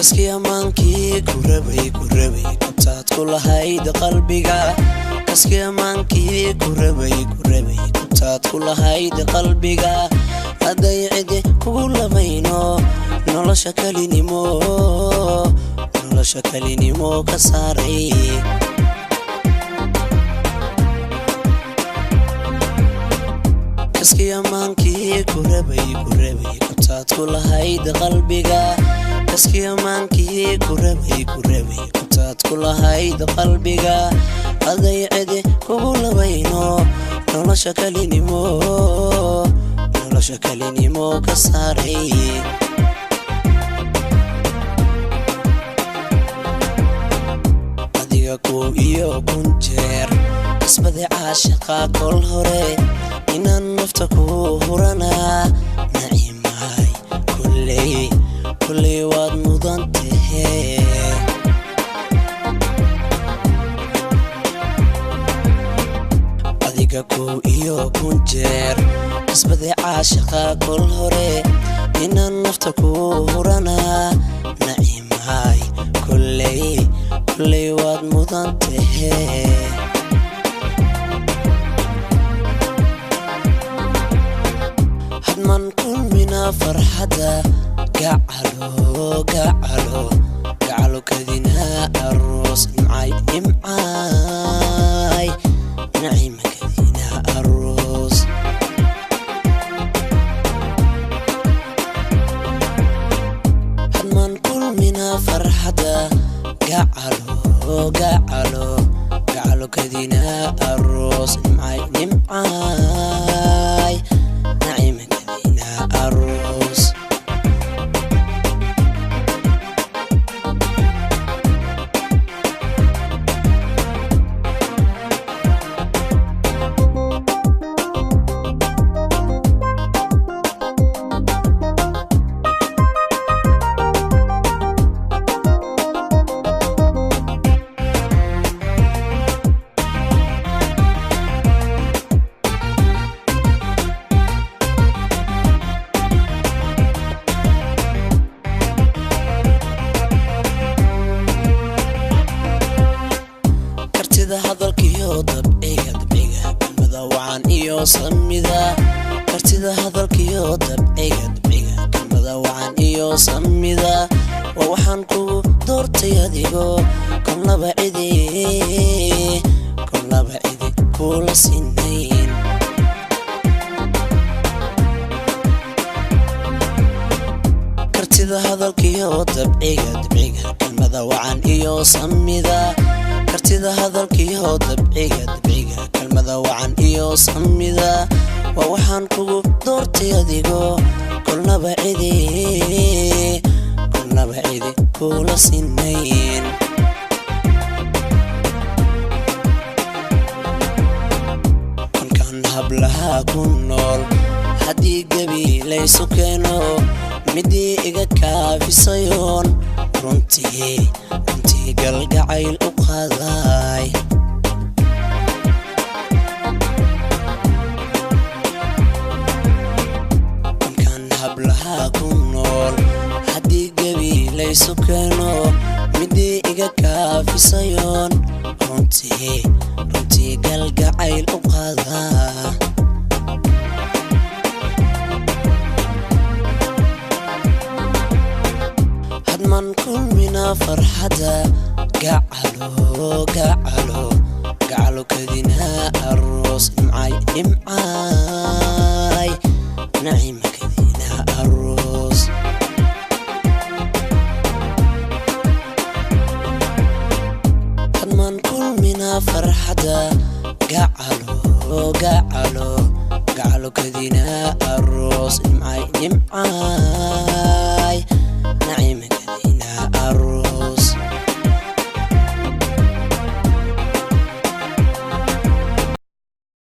kaskii amaankii ku rabay kabtaad ku lahayd qalbiga kaskii amaankii ku rabay kabtaad ku lahayd qalbiga haday cidi kugu lamayno nolosha kalinimo ka saaray kaskii amaankii ku rabay kabtaad ku lahayd qalbiga kaskii amaankii ku rabay kabtaad ku lahayd qalbiga haday cidi kugu lamayno nolosha kalinimo ka saaray adiga ku iyo kun jeer isbadi caashaqa kol hore inaan nafta ku huranaa naciimay kulley waad mudan tahay adiga ku iyo kun jeer isbadi caashaqa kol hore inaan nafta ku huranaa naciimay kulley waad mudan tahay hadman kulmina farxada gacalo kadina aroos nimcay naciima kadina aroos hadman kulmina farxada gacalo kadina aroos nimcay naciima kadina aroos hadalkiyo dabciga kelmada wacan iyo samida kartida hadalkiyo dabciga kelmada wacan iyo samida waa waxaan kugu doortay adigo kon laba cidi kula sinayn kartida hadalkiyo dabciga kelmada wacan iyo samida kartida hadalkiyo dabciga kelmada wacan iyo samida waa waxaan kugu doortay adigo kolnaba cidi kula sinayn konkan hablaha ku nool haddii gebi laysu keeno midii iga kaafisayoon runtii galgacayl u qaaday konkan hablaha ku nool haddii gebi laysu keeno midii iga kaafisayoon runtii galgacayl u qaadaa hadman kulmina farxada gacalo kadina aroos nimcay naciima kadina aroos